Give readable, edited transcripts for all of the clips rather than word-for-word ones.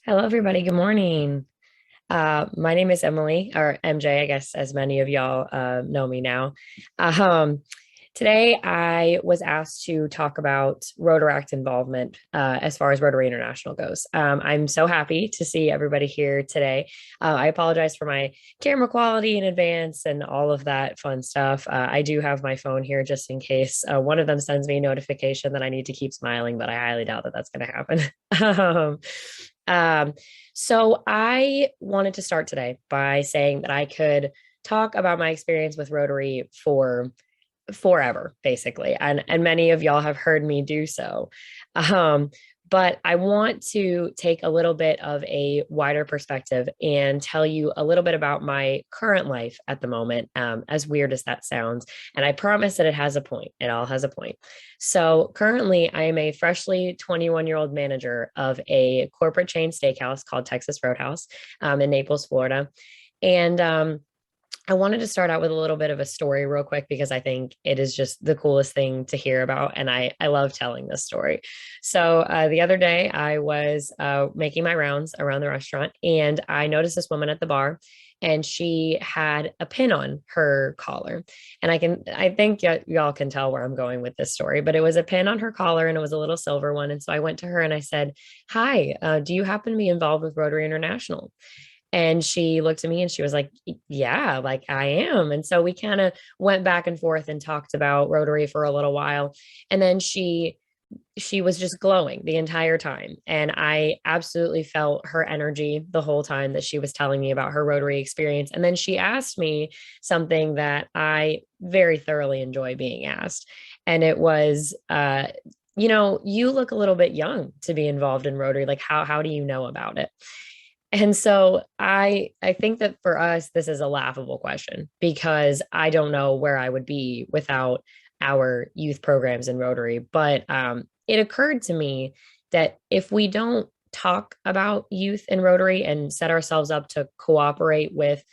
Hello, everybody. Good morning. My name is Emily, or MJ, I guess, as many of y'all know me now. Um, Today, I was asked to talk about Rotaract involvement as far as Rotary International goes. I'm so happy to see everybody here today. I apologize for my camera quality in advance and all of that fun stuff. I do have my phone here just in case one of them sends me a notification that I need to keep smiling, but I highly doubt that that's going to happen. um, um, so I wanted to start today by saying that I could talk about my experience with Rotary for forever, basically. And many of y'all have heard me do so. Um, but I want to take a little bit of a wider perspective and tell you a little bit about my current life at the moment, as weird as that sounds. And I promise that it has a point. It all has a point. So currently, I am a freshly 21-year-old manager of a corporate chain steakhouse called Texas Roadhouse in Naples, Florida. And I wanted to start out with a little bit of a story real quick because I think it is just the coolest thing to hear about. And I love telling this story. So the other day I was making my rounds around the restaurant and I noticed this woman at the bar and she had a pin on her collar. And I think y'all can tell where I'm going with this story, but it was a pin on her collar and it was a little silver one. And so I went to her and I said, "Hi, do you happen to be involved with Rotary International?" And she looked at me and she was like, "Yeah, like I am." And so we kind of went back and forth and talked about Rotary for a little while. And then she was just glowing the entire time. And I absolutely felt her energy the whole time that she was telling me about her Rotary experience. And then she asked me something that I very thoroughly enjoy being asked. And it was, you look a little bit young to be involved in Rotary. Like, how do you know about it? And so I think that for us this is a laughable question because I don't know where I would be without our youth programs in Rotary. But it occurred to me that if we don't talk about youth in Rotary and set ourselves up to cooperate with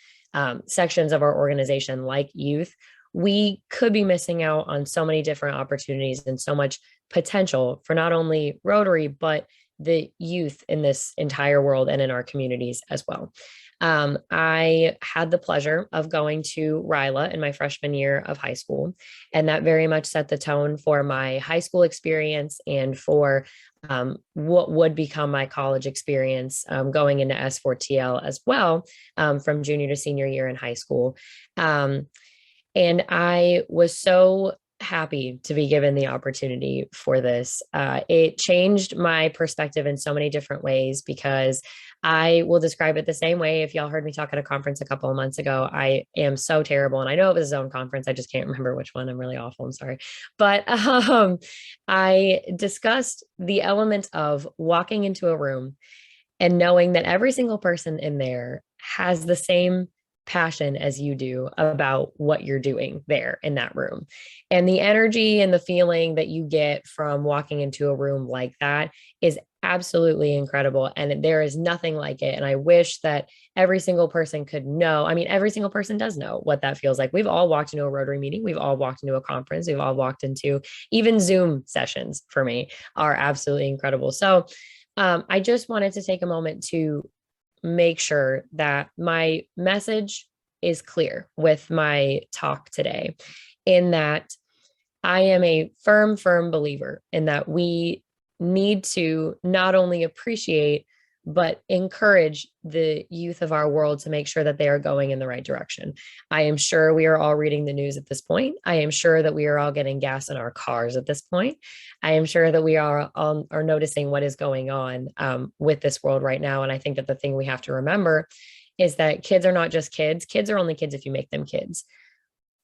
sections of our organization like youth, we could be missing out on so many different opportunities and so much potential for not only Rotary, but the youth in this entire world and in our communities as well. I had the pleasure of going to RILA in my freshman year of high school, and that very much set the tone for my high school experience and for what would become my college experience going into S4TL as well from junior to senior year in high school. Um, and I was so happy to be given the opportunity for this. It changed my perspective in so many different ways because I will describe it the same way. If y'all heard me talk at a conference a couple of months ago, I am so terrible. And I know it was a zone conference. I just can't remember which one. I'm really awful. I'm sorry. But I discussed the element of walking into a room and knowing that every single person in there has the same passion as you do about what you're doing there in that room. And the energy and the feeling that you get from walking into a room like that is absolutely incredible. And there is nothing like it. And I wish that every single person could know. I mean, every single person does know what that feels like. We've all walked into a Rotary meeting, we've all walked into a conference, we've all walked into even Zoom sessions for me are absolutely incredible. So I just wanted to take a moment to make sure that my message is clear with my talk today, in that I am a firm believer in that we need to not only appreciate, but encourage the youth of our world to make sure that they are going in the right direction. I am sure we are all reading the news at this point. I am sure that we are all getting gas in our cars at this point. I am sure that we are noticing what is going on with this world right now. And I think that the thing we have to remember is that kids are not just kids. Kids are only kids if you make them kids.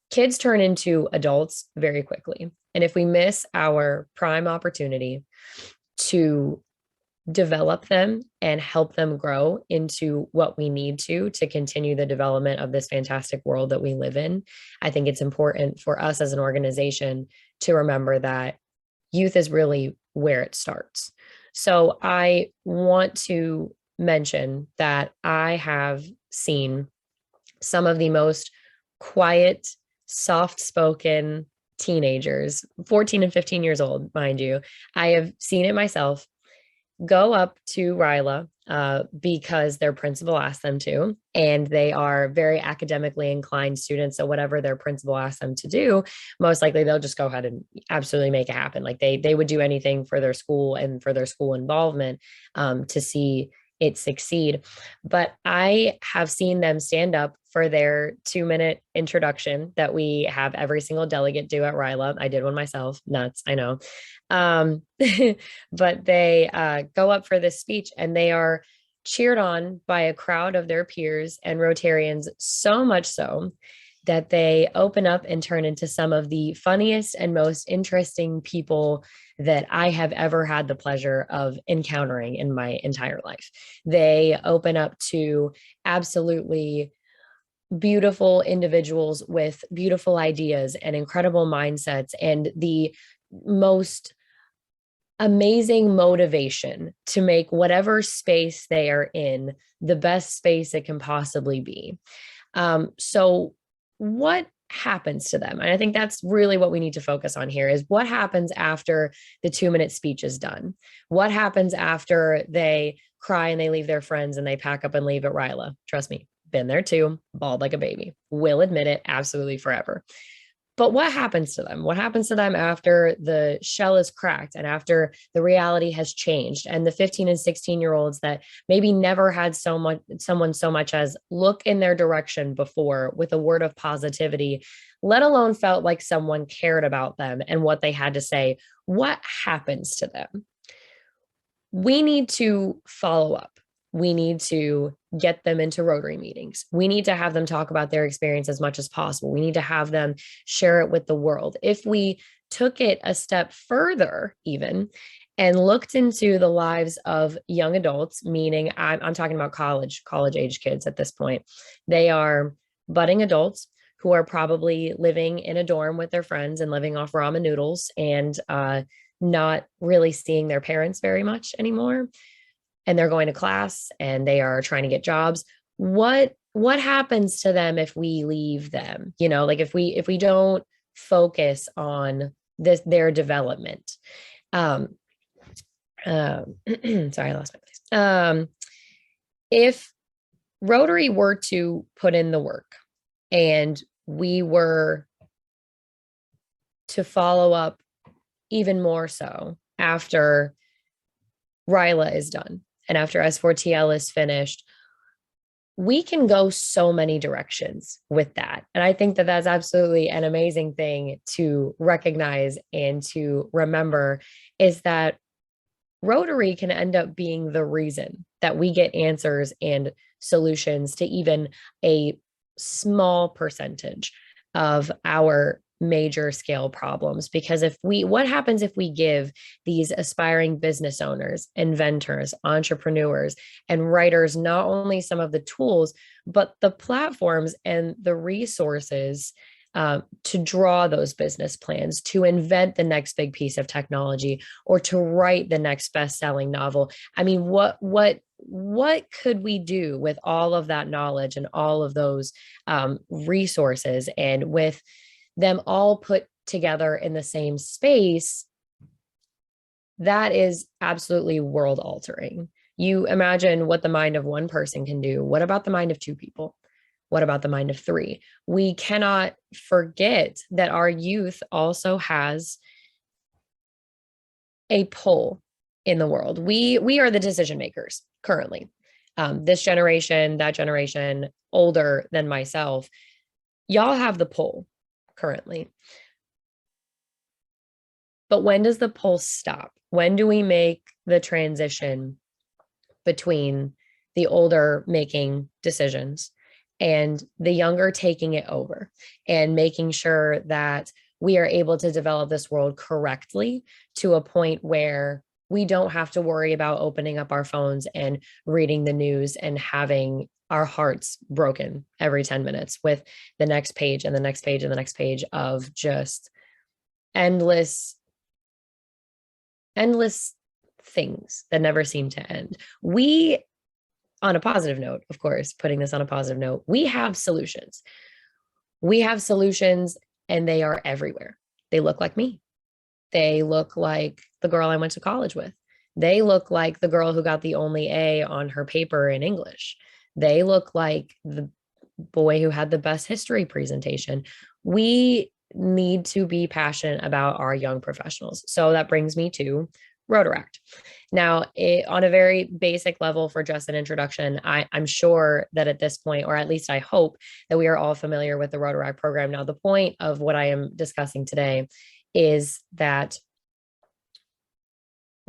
Kids turn into adults very quickly. And if we miss our prime opportunity to develop them and help them grow into what we need to continue the development of this fantastic world that we live in, I think it's important for us as an organization to remember that youth is really where it starts. So I want to mention that I have seen some of the most quiet, soft spoken teenagers, 14 and 15 years old, mind you. I have seen it myself, go up to RILA because their principal asked them to, and they are very academically inclined students. So whatever their principal asks them to do, most likely they'll just go ahead and absolutely make it happen. Like they would do anything for their school and for their school involvement, to see it succeed. But I have seen them stand up for their 2-minute introduction that we have every single delegate do at RILA. I did one myself. Nuts, I know. But they go up for this speech and they are cheered on by a crowd of their peers and Rotarians, so much so that they open up and turn into some of the funniest and most interesting people that I have ever had the pleasure of encountering in my entire life. They open up to absolutely beautiful individuals with beautiful ideas and incredible mindsets and the most amazing motivation to make whatever space they are in the best space it can possibly be. So what happens to them? And I think that's really what we need to focus on here is what happens after the 2-minute speech is done? What happens after they cry and they leave their friends and they pack up and leave at RILA? Trust me, been there too, bawled like a baby. Will admit it, absolutely forever. But what happens to them? What happens to them after the shell is cracked and after the reality has changed? And the 15 and 16-year-olds that maybe never had someone so much as look in their direction before with a word of positivity, let alone felt like someone cared about them and what they had to say. What happens to them? We need to follow up. We need to get them into Rotary meetings. We need to have them talk about their experience as much as possible. We need to have them share it with the world. If we took it a step further, even, and looked into the lives of young adults, meaning I'm talking about college age kids at this point, they are budding adults who are probably living in a dorm with their friends and living off ramen noodles and not really seeing their parents very much anymore. And they're going to class and they are trying to get jobs. What happens to them if we leave them? You know, like if we don't focus on their development. Sorry, I lost my place. If Rotary were to put in the work and we were to follow up even more so after RILA is done and after S4TL is finished, we can go so many directions with that. And I think that that's absolutely an amazing thing to recognize and to remember is that Rotary can end up being the reason that we get answers and solutions to even a small percentage of our major scale problems. Because what happens if we give these aspiring business owners, inventors, entrepreneurs, and writers not only some of the tools, but the platforms and the resources to draw those business plans, to invent the next big piece of technology, or to write the next best-selling novel? I mean, what could we do with all of that knowledge and all of those resources, and with them all put together in the same space? That is absolutely world altering. You imagine what the mind of one person can do. What about the mind of 2 people? What about the mind of 3? We cannot forget that our youth also has a pull in the world. We are the decision makers currently. This generation, that generation, older than myself, y'all have the pull currently. But when does the pull stop? When do we make the transition between the older making decisions and the younger taking it over and making sure that we are able to develop this world correctly to a point where we don't have to worry about opening up our phones and reading the news and having our hearts broken every 10 minutes with the next page and the next page and the next page of just endless things that never seem to end. We, on a positive note, of course, putting this on a positive note, we have solutions. We have solutions and they are everywhere. They look like me. They look like the girl I went to college with. They look like the girl who got the only A on her paper in English. They look like the boy who had the best history presentation. We need to be passionate about our young professionals. So that brings me to Rotaract. Now, on a very basic level, for just an introduction, I'm sure that at this point, or at least I hope, that we are all familiar with the Rotaract program. Now, the point of what I am discussing today is that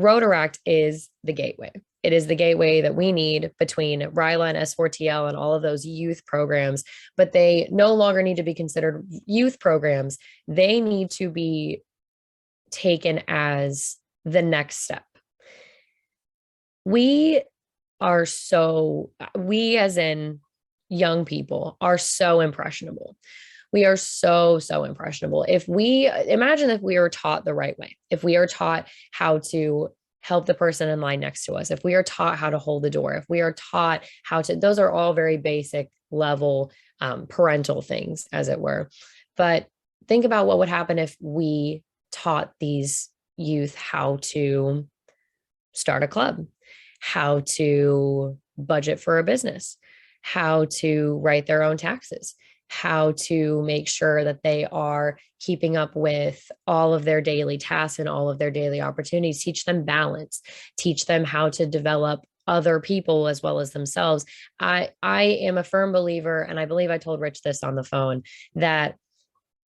Rotaract is the gateway. It is the gateway that we need between RILA and S4TL and all of those youth programs, but they no longer need to be considered youth programs. They need to be taken as the next step. We as in young people, are so impressionable. We are so impressionable. If we were taught the right way, if we are taught how to help the person in line next to us, if we are taught how to hold the door, if we are taught how to, those are all very basic level parental things, as it were. But think about what would happen if we taught these youth how to start a club, how to budget for a business, how to write their own taxes, how to make sure that they are keeping up with all of their daily tasks and all of their daily opportunities, teach them balance, teach them how to develop other people as well as themselves. I am a firm believer, and I believe I told Rich this on the phone, that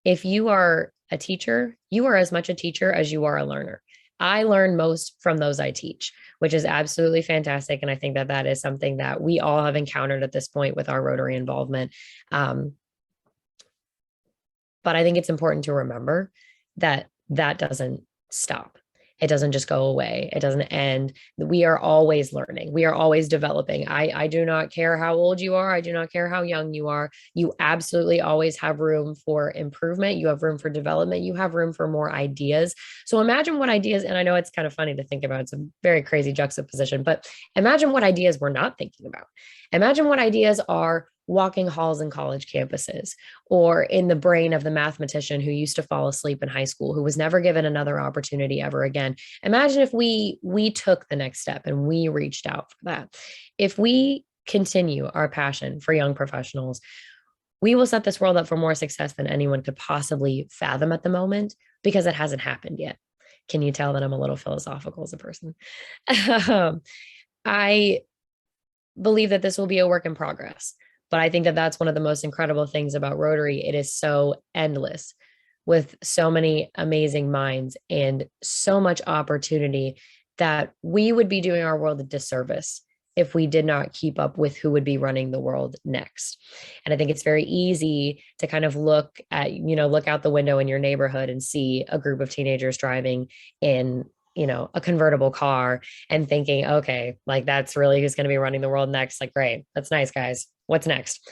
if you are a teacher, you are as much a teacher as you are a learner. I learn most from those I teach, which is absolutely fantastic. And I think that that is something that we all have encountered at this point with our Rotary involvement. But I think it's important to remember that that doesn't stop. It doesn't just go away. It doesn't end. We are always learning. We are always developing. I do not care how old you are. I do not care how young you are. You absolutely always have room for improvement. You have room for development. You have room for more ideas. So imagine what ideas, and I know it's kind of funny to think about. It's a very crazy juxtaposition, but imagine what ideas we're not thinking about. Imagine what ideas are walking halls in college campuses, or in the brain of the mathematician who used to fall asleep in high school, who was never given another opportunity ever again. Imagine if we took the next step and we reached out for that. If we continue our passion for young professionals, we will set this world up for more success than anyone could possibly fathom at the moment, because it hasn't happened yet. Can you tell that I'm a little philosophical as a person? I believe that this will be a work in progress. But I think that that's one of the most incredible things about Rotary. It is so endless, with so many amazing minds and so much opportunity, that we would be doing our world a disservice if we did not keep up with who would be running the world next. And I think it's very easy to kind of look out the window in your neighborhood and see a group of teenagers driving in a convertible car and thinking, okay, like that's really who's going to be running the world next. Like, great, that's nice, guys. What's next?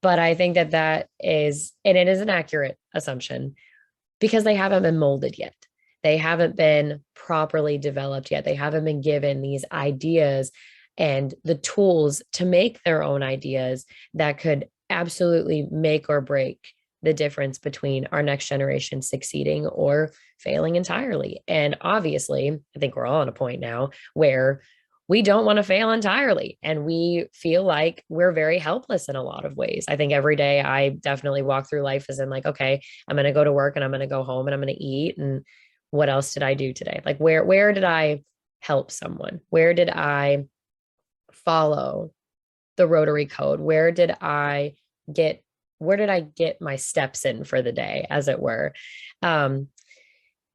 But I think that is, and it is an accurate assumption, because they haven't been molded yet. They haven't been properly developed yet. They haven't been given these ideas and the tools to make their own ideas that could absolutely make or break the difference between our next generation succeeding or failing entirely. And obviously, I think we're all at a point now where we don't want to fail entirely. And we feel like we're very helpless in a lot of ways. I think every day I definitely walk through life as in like, okay, I'm going to go to work and I'm going to go home and I'm going to eat. And what else did I do today? Like, where did I help someone? Where did I follow the Rotary code? Where did I get my steps in for the day, as it were?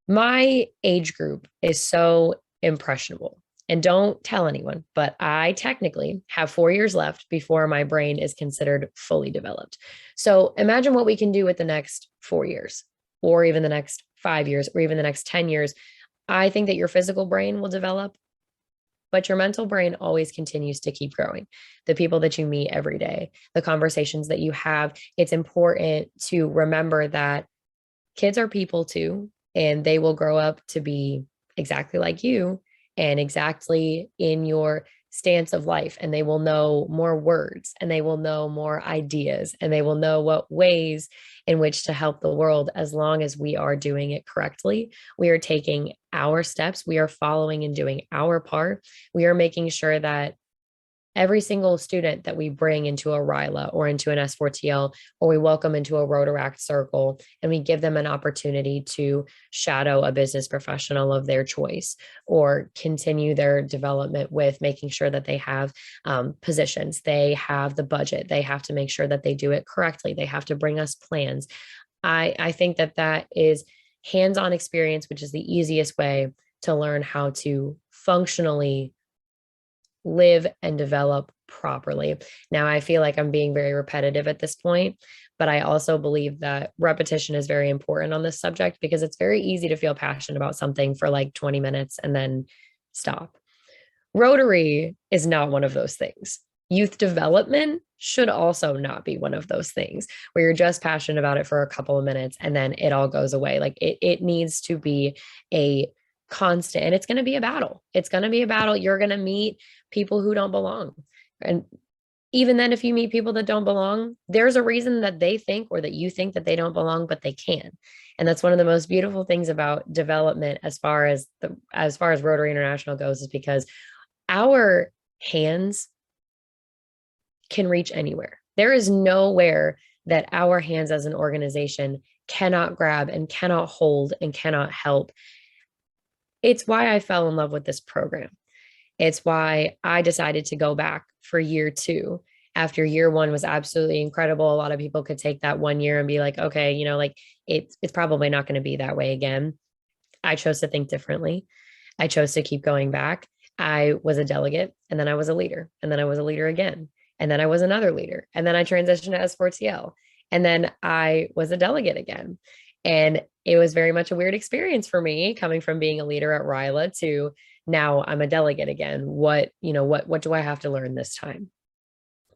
My age group is so impressionable. And don't tell anyone, but I technically have 4 years left before my brain is considered fully developed. So imagine what we can do with the next 4 years, or even the next 5 years, or even the next 10 years. I think that your physical brain will develop, but your mental brain always continues to keep growing. The people that you meet every day, the conversations that you have, it's important to remember that kids are people too, and they will grow up to be exactly like you and exactly in your stance of life, and they will know more words, and they will know more ideas, and they will know what ways in which to help the world. As long as we are doing it correctly, we are taking our steps, we are following and doing our part, we are making sure that every single student that we bring into a RILA or into an S4TL, or we welcome into a Rotaract circle, and we give them an opportunity to shadow a business professional of their choice, or continue their development with making sure that they have positions, they have the budget, they have to make sure that they do it correctly, they have to bring us plans. I think that that is hands-on experience, which is the easiest way to learn how to functionally live and develop properly. Now, I feel like I'm being very repetitive at this point, but I also believe that repetition is very important on this subject, because it's very easy to feel passionate about something for like 20 minutes and then stop. Rotary is not one of those things. Youth development should also not be one of those things where you're just passionate about it for a couple of minutes and then it all goes away. Like it needs to be a constant, and it's going to be a battle. It's going to be a battle. You're going to meet people who don't belong. And even then, if you meet people that don't belong, there's a reason that they think, or that you think, that they don't belong, but they can. And that's one of the most beautiful things about development as far as Rotary International goes, is because our hands can reach anywhere. There is nowhere that our hands as an organization cannot grab and cannot hold and cannot help. It's why I fell in love with this program. It's why I decided to go back for year 2 after year 1 was absolutely incredible. A lot of people could take that 1 year and be like, okay, like it's probably not going to be that way again. I chose to think differently. I chose to keep going back. I was a delegate, and then I was a leader, and then I was a leader again, and then I was another leader, and then I transitioned to S4TL, and then I was a delegate again. And it was very much a weird experience for me, coming from being a leader at RILA to now I'm a delegate again. What do I have to learn this time?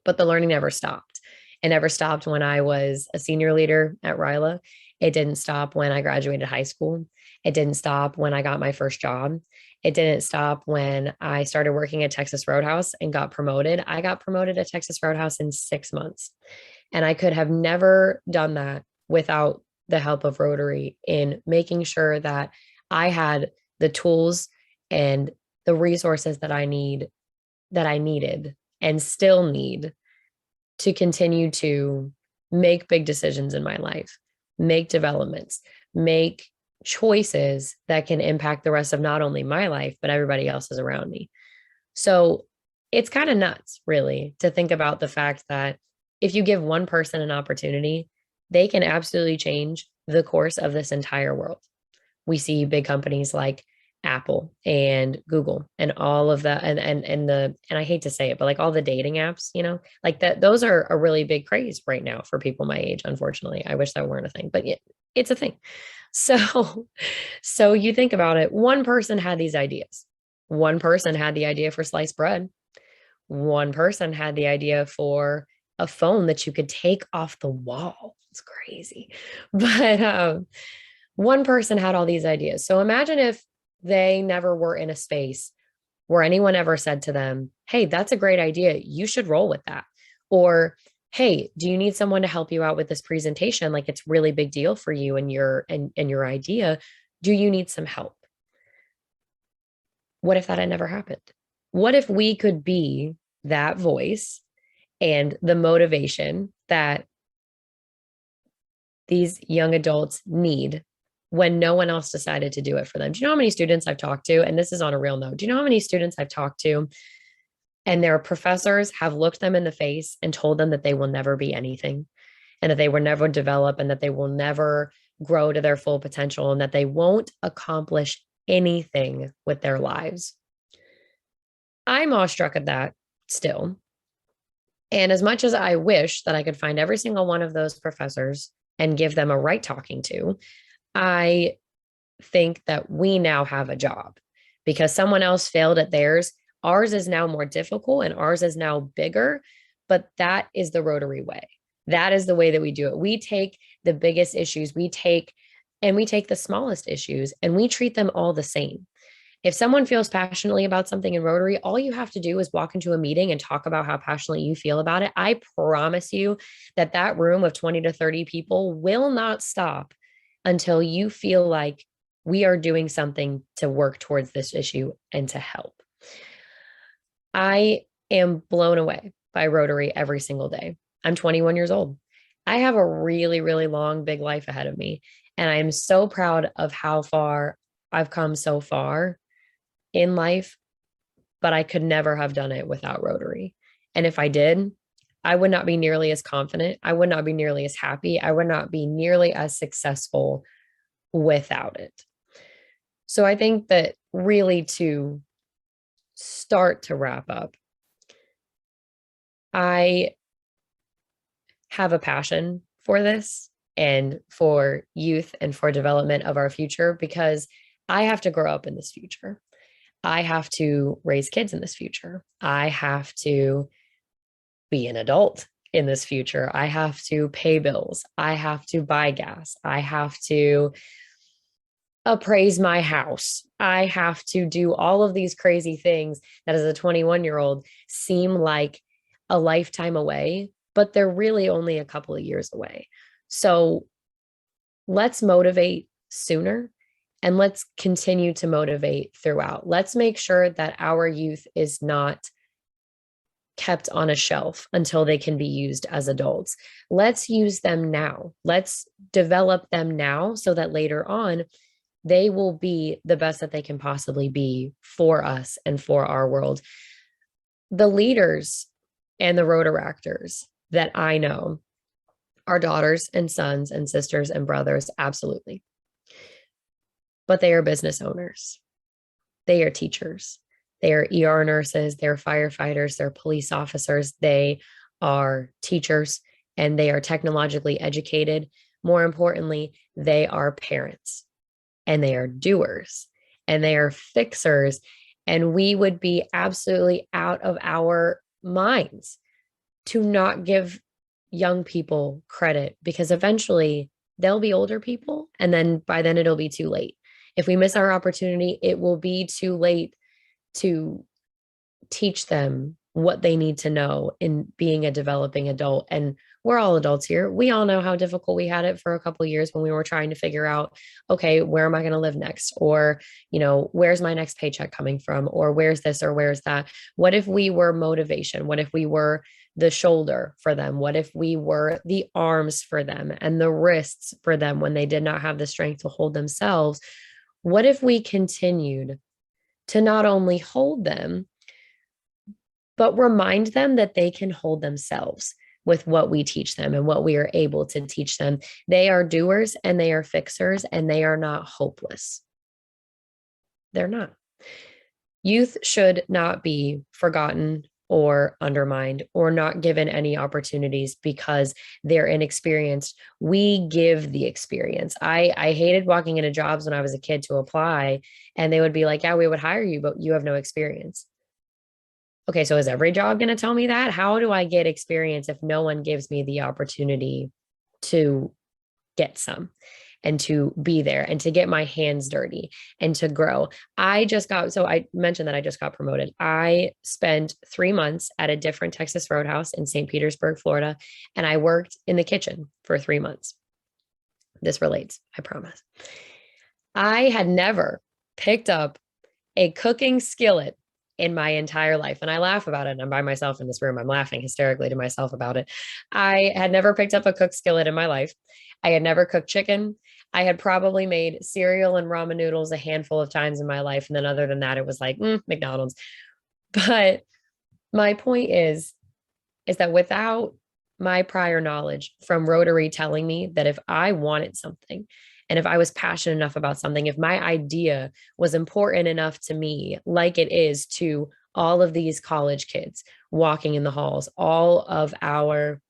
But the learning never stopped. It never stopped when I was a senior leader at RILA. It didn't stop when I graduated high school. It didn't stop when I got my first job. It didn't stop when I started working at Texas Roadhouse and got promoted. I got promoted at Texas Roadhouse in 6 months. And I could have never done that without the help of Rotary in making sure that I had the tools and the resources that I needed and still need to continue to make big decisions in my life, make developments, make choices that can impact the rest of not only my life, but everybody else's around me. So it's kind of nuts, really, to think about the fact that if you give one person an opportunity, they can absolutely change the course of this entire world. We see big companies like Apple and Google and all of that, and I hate to say it, but like all the dating apps, like that, those are a really big craze right now for people my age. Unfortunately, I wish that weren't a thing, but yeah, it's a thing. So you think about it, one person had these ideas. One person had the idea for sliced bread. One person had the idea for a phone that you could take off the wall. It's crazy. But one person had all these ideas. So imagine if they never were in a space where anyone ever said to them, hey, that's a great idea. You should roll with that. Or, hey, do you need someone to help you out with this presentation? Like, it's really big deal for you and your idea. Do you need some help? What if that had never happened? What if we could be that voice and the motivation that these young adults need when no one else decided to do it for them? Do you know how many students I've talked to? And this is on a real note. Do you know how many students I've talked to and their professors have looked them in the face and told them that they will never be anything, and that they will never develop, and that they will never grow to their full potential, and that they won't accomplish anything with their lives? I'm awestruck at that still. And as much as I wish that I could find every single one of those professors and give them a right talking to, I think that we now have a job because someone else failed at theirs. Ours is now more difficult and ours is now bigger, but that is the Rotary way. That is the way that we do it. We take the biggest issues, we take the smallest issues, and we treat them all the same. If someone feels passionately about something in Rotary, all you have to do is walk into a meeting and talk about how passionately you feel about it. I promise you that that room of 20 to 30 people will not stop until you feel like we are doing something to work towards this issue and to help. I am blown away by Rotary every single day. I'm 21 years old. I have a really, really long, big life ahead of me. And I am so proud of how far I've come so far in life, but I could never have done it without Rotary. And if I did, I would not be nearly as confident. I would not be nearly as happy. I would not be nearly as successful without it. So I think that really to start to wrap up, I have a passion for this and for youth and for development of our future because I have to grow up in this future. I have to raise kids in this future. I have to be an adult in this future. I have to pay bills. I have to buy gas. I have to appraise my house. I have to do all of these crazy things that as a 21-year-old seem like a lifetime away, but they're really only a couple of years away. So let's motivate sooner and let's continue to motivate throughout. Let's make sure that our youth is not kept on a shelf until they can be used as adults. Let's use them now. Let's develop them now so that later on they will be the best that they can possibly be for us and for our world. The leaders and the Rotaractors that I know are daughters and sons and sisters and brothers, absolutely. But they are business owners. They are teachers. They are ER nurses. They're firefighters. They're police officers. They are teachers and they are technologically educated. More importantly, they are parents and they are doers and they are fixers. And we would be absolutely out of our minds to not give young people credit because eventually they'll be older people. And then by then it'll be too late. If we miss our opportunity, it will be too late to teach them what they need to know in being a developing adult. And we're all adults here. We all know how difficult we had it for a couple of years when we were trying to figure out, okay, where am I going to live next? Or, where's my next paycheck coming from? Or where's this or where's that? What if we were motivation? What if we were the shoulder for them? What if we were the arms for them and the wrists for them when they did not have the strength to hold themselves? What if we continued to not only hold them, but remind them that they can hold themselves with what we teach them and what we are able to teach them? They are doers and they are fixers and they are not hopeless. They're not. Youth should not be forgotten or undermined or not given any opportunities because they're inexperienced. We give the experience. I hated walking into jobs when I was a kid to apply and they would be like, yeah, we would hire you, but you have no experience. Okay, so is every job going to tell me that? How do I get experience if no one gives me the opportunity to get some and to be there and to get my hands dirty and to grow? I mentioned that I just got promoted. I spent 3 months at a different Texas Roadhouse in St. Petersburg, Florida, and I worked in the kitchen for 3 months. This relates, I promise. I had never picked up a cooking skillet in my entire life. And I laugh about it. And I'm by myself in this room. I'm laughing hysterically to myself about it. I had never picked up a cook skillet in my life. I had never cooked chicken. I had probably made cereal and ramen noodles a handful of times in my life. And then other than that, it was like McDonald's. But my point is that without my prior knowledge from Rotary telling me that if I wanted something, and if I was passionate enough about something, if my idea was important enough to me, like it is to all of these college kids walking in the halls, all of our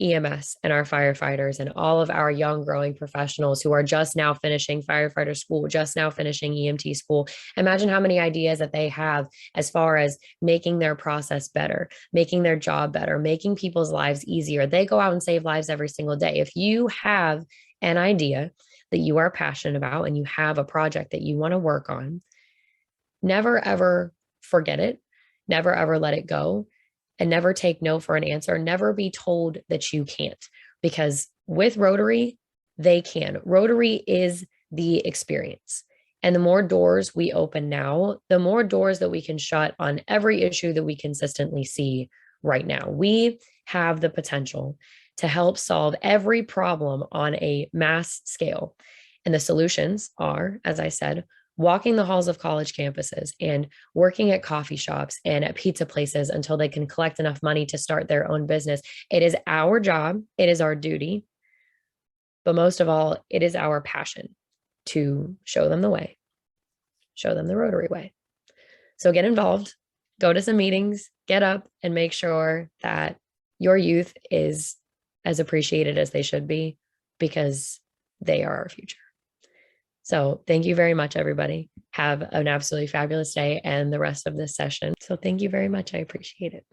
EMS and our firefighters and all of our young growing professionals who are just now finishing firefighter school, just now finishing EMT school. Imagine how many ideas that they have as far as making their process better, making their job better, making people's lives easier. They go out and save lives every single day. If you have an idea that you are passionate about and you have a project that you want to work on, never ever forget it, never ever let it go, and never take no for an answer. Never be told that you can't, because with Rotary, they can. Rotary is the experience. And the more doors we open now, the more doors that we can shut on every issue that we consistently see right now. We have the potential to help solve every problem on a mass scale. And the solutions are, as I said, walking the halls of college campuses and working at coffee shops and at pizza places until they can collect enough money to start their own business. It is our job, it is our duty, but most of all, it is our passion to show them the way, show them the Rotary way. So get involved, go to some meetings, get up and make sure that your youth is as appreciated as they should be, because they are our future. So thank you very much, everybody. Have an absolutely fabulous day and the rest of this session. So thank you very much. I appreciate it.